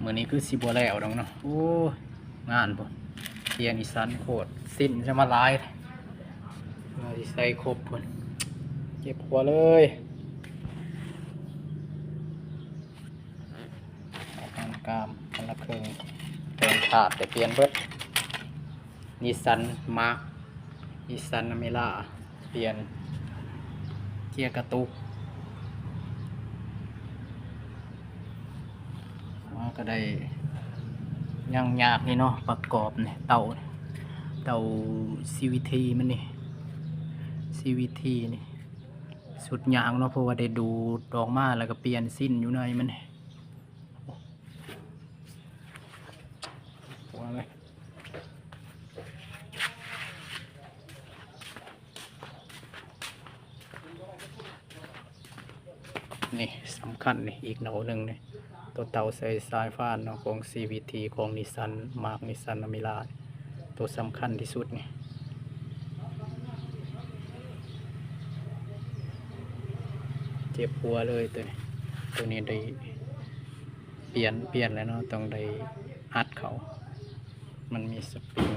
มื้อนี้คือสิบ่แล้วดอกเนาะโอ้งานพุ่นเทียนอีสานโคตรสิ้นจะมาหลายมาสิใส่ครบพุ่นเก็บหัวเลยการกามคนละครึ่งเปลี่ยนขาดแต่เปลี่ยนเบิดนิสสันมาร์คนิสสันอเมร่าเปลี่ยนเกียร์กระตุกก็ได้ยังยากนี่เนาะประกอบเนี่ยเตา CVT มันนี่ CVT นี่สุดยางเนาะเพราะว่าได้ดูดอกมาแล้วก็เปลี่ยนสิ้นอยู่ในมันว่าเลยนี่สำคัญนี่อีกหน่อหนึ่งนี่ตัวเตาใส่สายฟ้าเนาะของ CVT ของนิสสันมาร์คนิสสันอเมร่าตัวสำคัญที่สุดนี่เจ็บหัวเลยตัวนี้ได้เปลี่ยนแล้วเนาะต้องได้อัดเขามันมีสปริง